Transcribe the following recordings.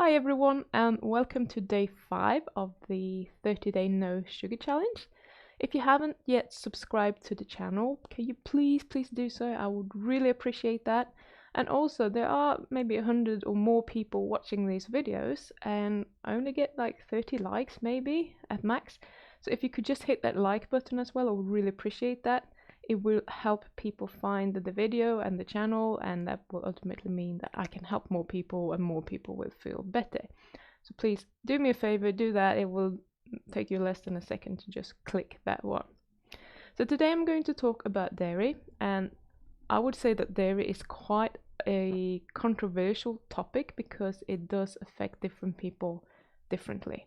Hi everyone, and welcome to day 5 of the 30-day no sugar challenge. If you haven't yet subscribed to the channel, can you please do so? I would really appreciate that. And also, there are maybe 100 or more people watching these videos, and I only get like 30 likes maybe at max. So if you could just hit that like button as well, I would really appreciate that. It will help people find the video and the channel, and that will ultimately mean that I can help more people and more people will feel better. So please do me a favor, do that. It will take you less than a second to just click that one. So today I'm going to talk about dairy, and I would say that dairy is quite a controversial topic because it does affect different people differently.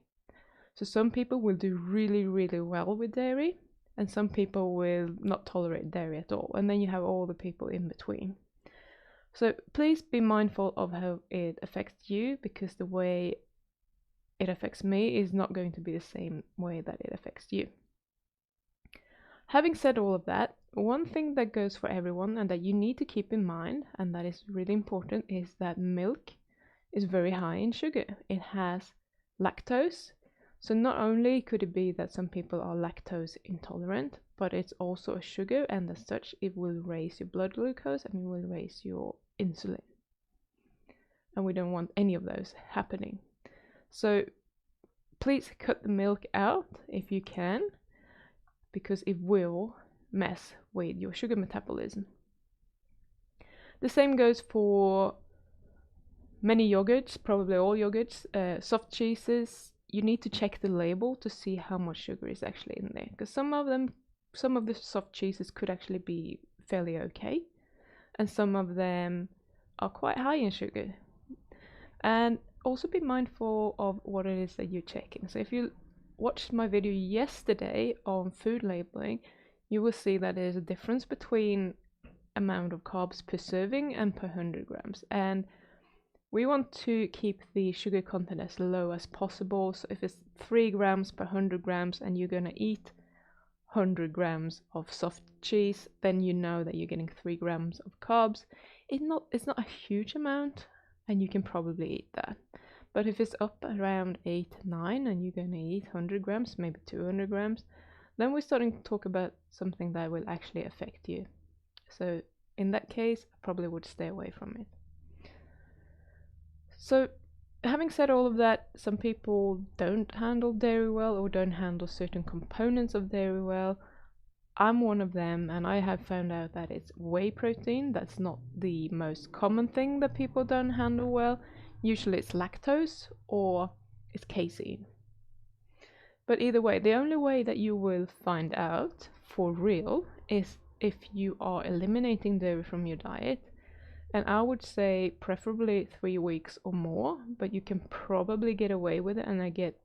So some people will do really well with dairy, and some people will not tolerate dairy at all, and then you have all the people in between. So please be mindful of how it affects you, because the way it affects me is not going to be the same way that it affects you. Having said all of that, one thing that goes for everyone and that you need to keep in mind, and that is really important, is that milk is very high in sugar. It has lactose. So not only could it be that some people are lactose intolerant, but it's also a sugar, and as such it will raise your blood glucose and it will raise your insulin. And we don't want any of those happening. So please cut the milk out if you can, because it will mess with your sugar metabolism. The same goes for many yogurts, probably all yogurts, soft cheeses. You need to check the label to see how much sugar is actually in there, because some of the soft cheeses could actually be fairly okay, and some of them are quite high in sugar. And also be mindful of what it is that you're checking. So if you watched my video yesterday on food labeling, you will see that there's a difference between amount of carbs per serving and per 100 grams, and we want to keep the sugar content as low as possible. So if it's 3 grams per 100 grams and you're going to eat 100 grams of soft cheese, then you know that you're getting 3 grams of carbs. It's not a huge amount, and you can probably eat that. But if it's up around 8, 9 and you're going to eat 100 grams, maybe 200 grams, then we're starting to talk about something that will actually affect you. So in that case, I probably would stay away from it. So having said all of that, some people don't handle dairy well or don't handle certain components of dairy well. I'm one of them, and I have found out that it's whey protein. That's not the most common thing that people don't handle well. Usually it's lactose or it's casein. But either way, the only way that you will find out for real is if you are eliminating dairy from your diet. And I would say preferably 3 weeks or more, but you can probably get away with it, and I get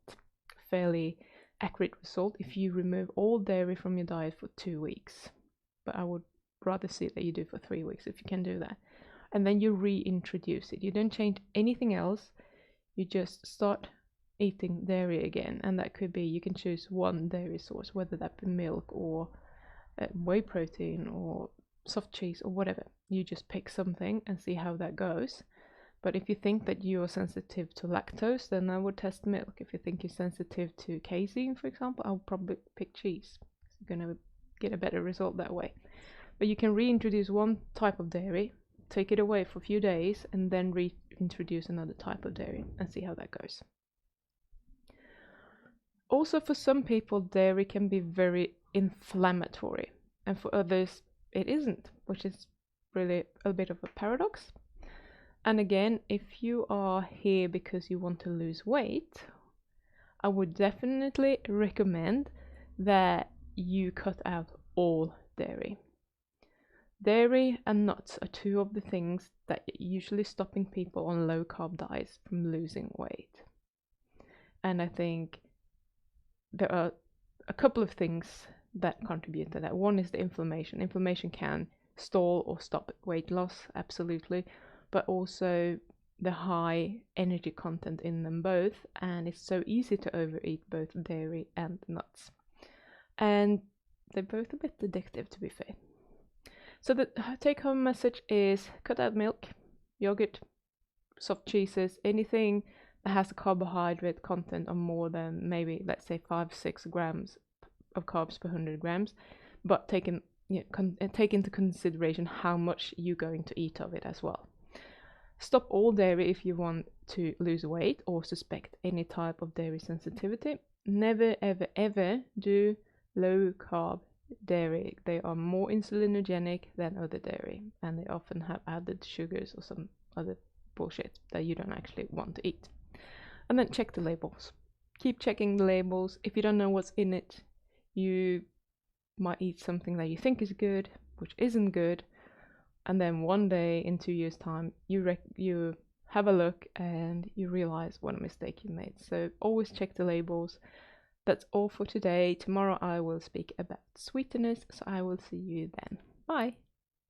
fairly accurate result if you remove all dairy from your diet for 2 weeks. But I would rather see that you do for 3 weeks if you can do that. And then you reintroduce it. You don't change anything else. You just start eating dairy again, and that could be, you can choose one dairy source, whether that be milk or whey protein or soft cheese or whatever. You just pick something and see how that goes. But if you think that you are sensitive to lactose, then I would test milk. If you think you're sensitive to casein, for example, I would probably pick cheese. You're going to get a better result that way. But you can reintroduce one type of dairy, take it away for a few days, and then reintroduce another type of dairy and see how that goes. Also, for some people, dairy can be very inflammatory, and for others it isn't, which is really a bit of a paradox. And again, if you are here because you want to lose weight, I would definitely recommend that you cut out all dairy. Dairy and nuts are 2 of the things that are usually stopping people on low carb diets from losing weight. And I think there are a couple of things that contribute to that. One is the inflammation. Inflammation can stall or stop weight loss, absolutely, but also the high energy content in them both, and it's so easy to overeat both dairy and nuts. And they're both a bit addictive, to be fair. So the take-home message is cut out milk, yogurt, soft cheeses, anything has a carbohydrate content of more than maybe, let's say, 5-6 grams of carbs per 100 grams, but take into consideration how much you're going to eat of it as well. Stop all dairy if you want to lose weight or suspect any type of dairy sensitivity. Never ever ever do low carb dairy. They are more insulinogenic than other dairy, and they often have added sugars or some other bullshit that you don't actually want to eat. And then check the labels. Keep checking the labels. If you don't know what's in it, you might eat something that you think is good, which isn't good, and then one day in 2 years' time, you have a look and you realize what a mistake you made. So always check the labels. That's all for today. Tomorrow I will speak about sweeteners, so I will see you then. Bye!